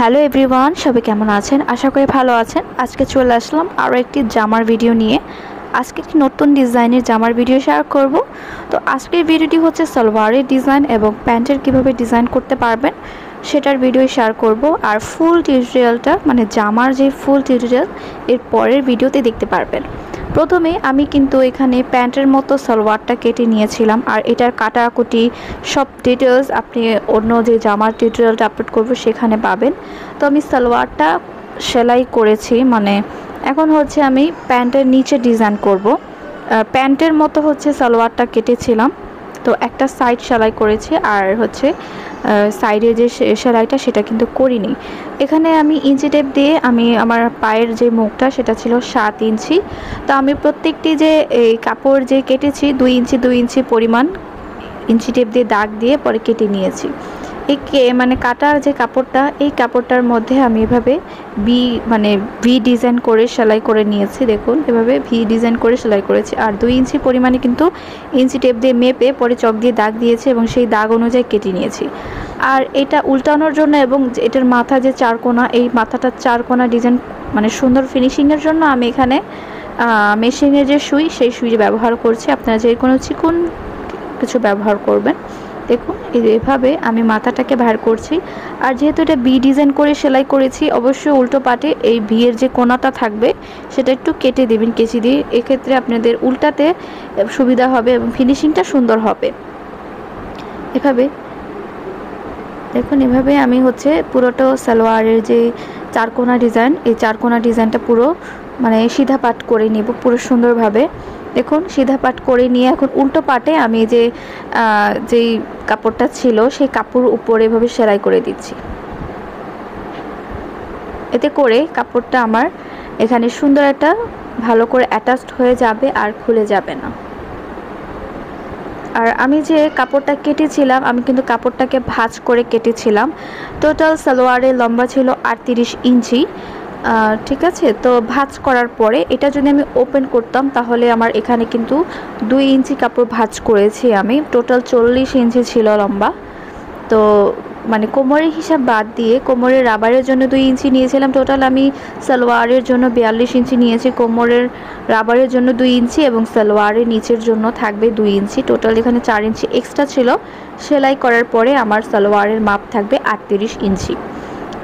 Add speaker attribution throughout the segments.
Speaker 1: Hello everyone, সবাই কেমন আছেন? আশা করি ভালো আছেন। আজকে চলে আসলাম আরও একটি জামার ভিডিও নিয়ে। আজকে একটি নতুন ডিজাইনের জামার ভিডিও শেয়ার করব। তো আজকের ভিডিওটি হচ্ছে সালোয়ারের ডিজাইন এবং প্যান্টের কিভাবে ডিজাইন করতে পারবেন সেটার ভিডিও শেয়ার করব। আর ফুল টিউটোরিয়ালটা মানে জামার যে ফুল টিউটোরিয়াল এর পরের ভিডিওতে দেখতে পারবেন। প্রথমে আমি কিন্তু এখানে প্যান্টের মতো সালোয়ারটা কেটে নিয়েছিলাম, আর এটার কাটাকুটি সব ডিটেলস আপনি অন্য যে জামার টিউটোরিয়ালটা আপলোড করব সেখানে পাবেন। তো আমি সালোয়ারটা সেলাই করেছি, মানে এখন হচ্ছে আমি প্যান্টের নিচে ডিজাইন করব। প্যান্টের মতো হচ্ছে সালোয়ারটা কেটেছিলাম, তো একটা সাইড সেলাই করেছি, আর হচ্ছে সাইডে যে সেলাইটা সেটা কিন্তু করিনি। এখানে আমি ইঞ্চি টেপ দিয়ে আমি আমার পায়ের যে মুখটা সেটা ছিল 7 ইঞ্চি। তো আমি প্রত্যেকটি যে এই কাপড় যে কেটেছি 2 ইঞ্চি পরিমাণ ইঞ্চি টেপ দিয়ে দাগ দিয়ে পরে কেটে নিয়েছি। মানে কাটার যে কাপড়টা, এই কাপড়টার মধ্যে আমি এভাবে ভি ডিজাইন করে সেলাই করে নিয়েছি। দেখুন এভাবে ভি ডিজাইন করে সেলাই করেছি, আর 2 ইঞ্চি পরিমাণে কিন্তু ইঞ্চি টেপ দিয়ে মেপে পরে চক দিয়ে দাগ দিয়েছি এবং সেই দাগ অনুযায়ী কেটে নিয়েছি। আর এটা উল্টানোর জন্য এবং এটার মাথা যে 4 কোণা, এই মাথাটা 4 কোণা ডিজাইন মানে সুন্দর ফিনিশিংয়ের জন্য আমি এখানে মেশিনের যে সুই সেই সুই ব্যবহার করছি। আপনারা যে কোনো চিকন কিছু ব্যবহার করবেন। দেখুন এভাবে আমি মাথাটাকে বের করছি। আর যেহেতু এটা বি ডিজাইন করে সেলাই করেছি, অবশ্যই উল্টো পাটে এই ভি এর যে কোণাটা থাকবে সেটা একটু কেটে দেবেন কেচি দিয়ে। এক্ষেত্রে আপনাদের উল্টাতে সুবিধা হবে এবং ফিনিশিংটা সুন্দর হবে। এভাবে দেখুন, এভাবে আমি হচ্ছে পুরোটা সালোয়ারের যে 4 কোণা ডিজাইন, এই 4 কোণা ডিজাইনটা পুরো মানে সিধা পাট করে নিব পুরো সুন্দরভাবে। দেখুন সিধা পাট করে নিয়ে এখন উল্টো পাটে আমি যেই কাপড়টা ছিল সেই কাপড় উপরে এভাবে সেলাই করে দিচ্ছি। এতে করে কাপড়টা আমার এখানে সুন্দর একটা ভালো করে অ্যাটাচড হয়ে যাবে আর খুলে যাবে না। আর আমি যে কাপড়টা কেটেছিলাম, আমি কিন্তু কাপড়টাকে ভাঁজ করে কেটেছিলাম। টোটাল সালোয়ারের লম্বা ছিল 38 ইঞ্চি। ঠিক আছে, তো ভাঁজ করার পরে এটা যদি আমি ওপেন করতাম তাহলে আমার এখানে কিন্তু 2 ইঞ্চি কাপড় ভাঁজ করেছি আমি। টোটাল 40 ইঞ্চি ছিল লম্বা। তো মানে কোমরের হিসাব বাদ দিয়ে কোমরের রাবারের জন্য 2 ইঞ্চি নিয়েছিলাম। টোটাল আমি সালোয়ারের জন্য 42 ইঞ্চি নিয়েছি, কোমরের রাবারের জন্য 2 ইঞ্চি এবং সালোয়ারের নিচের জন্য থাকবে 2 ইঞ্চি। টোটাল এখানে 4 ইঞ্চি এক্সট্রা ছিল। সেলাই করার পরে আমার সালোয়ারের মাপ থাকবে 38 ইঞ্চি।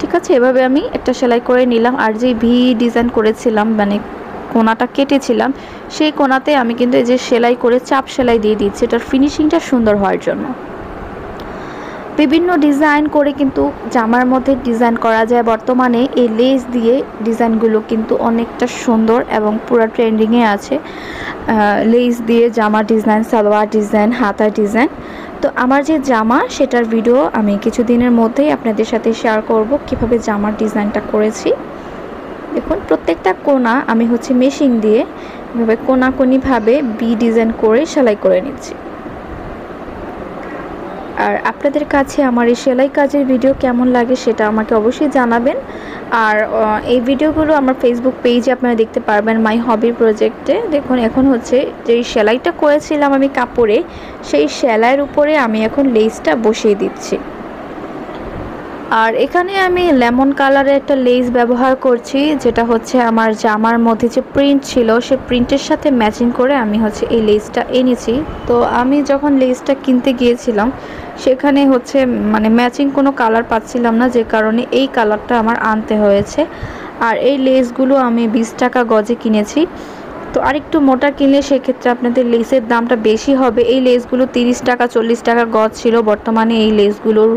Speaker 1: ঠিক আছে, এভাবে আমি একটা সেলাই করে নিলাম। আর যে ভি ডিজাইন করেছিলাম মানে কোণাটা কেটেছিলাম, সেই কোণাতে আমি কিন্তু এই যে সেলাই করে চাপ সেলাই দিয়ে দিচ্ছি, এটার ফিনিশিংটা সুন্দর হওয়ার জন্য। বিভিন্ন ডিজাইন করে কিন্তু জামার মধ্যে ডিজাইন করা যায়। বর্তমানে এই লেস দিয়ে ডিজাইনগুলো কিন্তু অনেকটা সুন্দর এবং পুরো ট্রেন্ডিংয়ে আছে। লেস দিয়ে জামা ডিজাইন, সালোয়ার ডিজাইন, হাতা ডিজাইন। তো আমার যে জামা সেটার ভিডিও আমি কিছুদিনের মধ্যেই আপনাদের সাথে শেয়ার করব কিভাবে জামার ডিজাইনটা করেছি। দেখুন প্রত্যেকটা কোণা আমি হচ্ছে মেশিন দিয়ে এভাবে কোণাকোণিভাবে বি ডিজাইন করে সেলাই করে নিচ্ছি। আর আপনাদের কাছে আমার এই সেলাই কাজের ভিডিও কেমন লাগে সেটা আমাকে অবশ্যই জানাবেন। আর এই ভিডিওগুলো আমার ফেসবুক পেজে আপনারা দেখতে পারবেন, মাই হবি প্রজেক্টে। দেখুন এখন হচ্ছে যেই সেলাইটা করেছিলাম আমি কাপড়ে, সেই সেলাইয়ের উপরে আমি এখন লেসটা বসিয়ে দিচ্ছি। আর এখানে আমি লেমন কালারের একটা লেস ব্যবহার করছি, যেটা হচ্ছে আমার জামার মধ্যে যে প্রিন্ট ছিল সে প্রিন্টের সাথে ম্যাচিং করে আমি হচ্ছে এই লেসটা এনেছি। তো আমি যখন লেসটা কিনতে গিয়েছিলাম সেখানে হচ্ছে মানে ম্যাচিং কোনো কালার পাচ্ছিলাম না, যে কারণে এই কালারটা আমার আনতে হয়েছে। আর এই লেসগুলো আমি 20 টাকা গজে কিনেছি। তো আরেকটু মোটা কিনলে সেক্ষেত্রে আপনাদের লেসের দামটা বেশি হবে। এই লেসগুলো 30 টাকা 40 টাকা গজ ছিল, বর্তমানে এই লেসগুলোর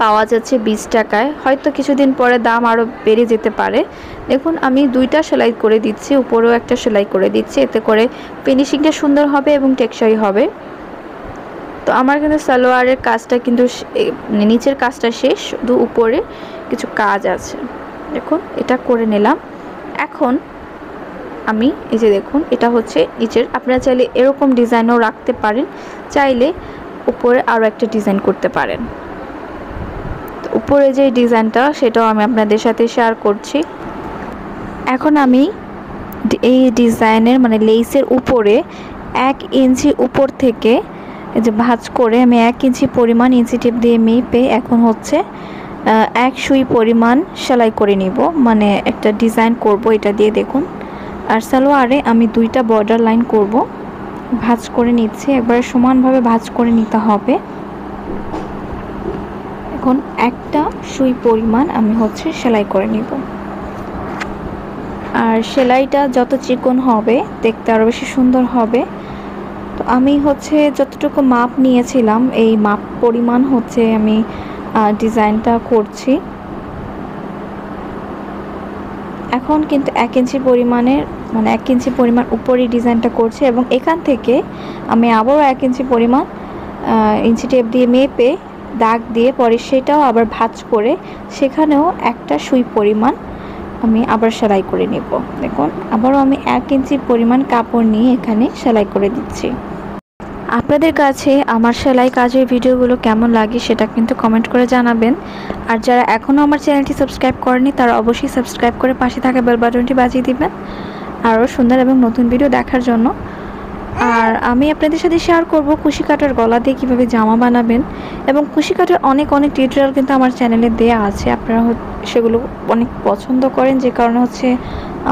Speaker 1: পাওয়া যাচ্ছে 20 টাকায়। হয়তো কিছুদিন পরে দাম আরও বেড়ে যেতে পারে। দেখুন আমি 2টা সেলাই করে দিচ্ছি, উপরেও একটা সেলাই করে দিচ্ছি, এতে করে ফিনিশিংটা সুন্দর হবে এবং টেকসই হবে। তো আমার কিন্তু সালোয়ারের কাজটা কিন্তু নিচের কাজটা শেষ, শুধু উপরে কিছু কাজ আছে। দেখুন এটা করে নিলাম। এখন আমি এই যে দেখুন এটা হচ্ছে নিচের, আপনারা চাইলে এরকম ডিজাইনও রাখতে পারেন, চাইলে উপরে আরও একটা ডিজাইন করতে পারেন। উপরে যে ডিজাইনটা সেটাও আমি আপনাদের সাথে শেয়ার করছি। এখন আমি এই ডিজাইনের মানে লেসের উপরে 1 ইঞ্চি উপর থেকে এই যে ভাঁজ করে আমি 1 ইঞ্চি পরিমাণ ইঞ্চি টেপ দিয়ে মেপে এখন হচ্ছে এক সুই পরিমাণ সেলাই করে নিব, মানে একটা ডিজাইন করব এটা দিয়ে দেখুন। আর সালোয়ারে আমি 2টা বর্ডার লাইন করব, ভাঁজ করে নিচ্ছি, একবারে সমানভাবে ভাঁজ করে নিতে হবে। এখন একটা সুই পরিমাণ আমি হচ্ছে সেলাই করে নিব। আর সেলাইটা যত চিকন হবে দেখতে আরও বেশি সুন্দর হবে। তো আমি হচ্ছে যতটুকু মাপ নিয়েছিলাম এই মাপ পরিমাণ হচ্ছে আমি ডিজাইনটা করছি। এখন কিন্তু 1 ইঞ্চি পরিমাণের, মানে 1 ইঞ্চি পরিমাণ উপরে ডিজাইনটা করছি এবং এখান থেকে আমি আবারও 1 ইঞ্চি পরিমাণ ইঞ্চি টেপ দিয়ে মেপে দাগ দিয়ে পরে সেটাও আবার ভাঁজ করে সেখানেও একটা সুই পরিমাণ আমি আবার সেলাই করে নেব। দেখুন আবারও আমি 1 ইঞ্চি পরিমাণ কাপড় নিয়ে এখানে সেলাই করে দিচ্ছি। আপনাদের কাছে আমার সেলাই কাজের ভিডিওগুলো কেমন লাগে সেটা কিন্তু কমেন্ট করে জানাবেন। আর যারা এখনও আমার চ্যানেলটি সাবস্ক্রাইব করেনি তারা অবশ্যই সাবস্ক্রাইব করে পাশে থাকা বেল বাটনটি বাজিয়ে দিবেন আরও সুন্দর এবং নতুন ভিডিও দেখার জন্য। আর আমি আপনাদের সাথে শেয়ার করব কুশি কাটার গলা দিয়ে কীভাবে জামা বানাবেন, এবং কুশি কাটার অনেক টিউটোরিয়াল কিন্তু আমার চ্যানেলে দেয়া আছে। আপনারা সেগুলো অনেক পছন্দ করেন, যে কারণে হচ্ছে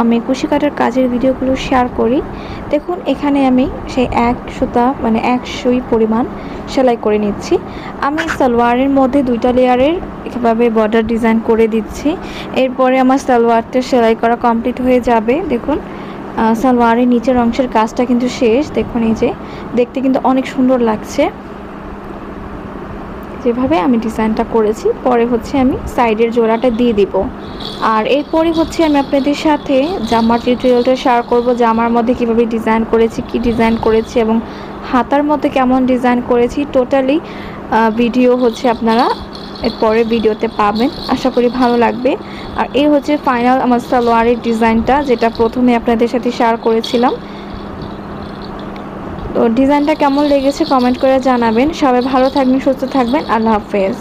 Speaker 1: আমি কুশি কাটার কাজের ভিডিওগুলো শেয়ার করি। দেখুন এখানে আমি সেই 1 সুতা মানে 1 সুই পরিমাণ সেলাই করে নিচ্ছি। আমি সালোয়ারের মধ্যে 2টা লেয়ারের এভাবে বর্ডার ডিজাইন করে দিচ্ছি। এরপরে আমার সালোয়ারটা সেলাই করা কমপ্লিট হয়ে যাবে। দেখুন সালোয়ারের নিচের অংশের কাজটা কিন্তু শেষ। দেখুন এই যে দেখতে কিন্তু অনেক সুন্দর লাগছে যেভাবে আমি ডিজাইনটা করেছি। পরে হচ্ছে আমি সাইডের জোড়াটা দিয়ে দিব। আর এরপরে হচ্ছে আমি আপনাদের সাথে জামার টিউটোরিয়ালটা শেয়ার করব, জামার মধ্যে কিভাবে ডিজাইন করেছি, কি ডিজাইন করেছি এবং হাতার মধ্যে কেমন ডিজাইন করেছি। টোটালি ভিডিও হচ্ছে আপনারা এরপরে ভিডিওতে পাবেন, আশা করি ভালো লাগবে। আর এই হচ্ছে ফাইনাল আমার সালোয়ারের ডিজাইনটা, যেটা প্রথমে আপনাদের সাথে শেয়ার করেছিলাম। তো ডিজাইনটা কেমন লেগেছে কমেন্ট করে জানাবেন। সবাই ভালো থাকবেন, সুস্থ থাকবেন। আল্লাহ হাফেজ।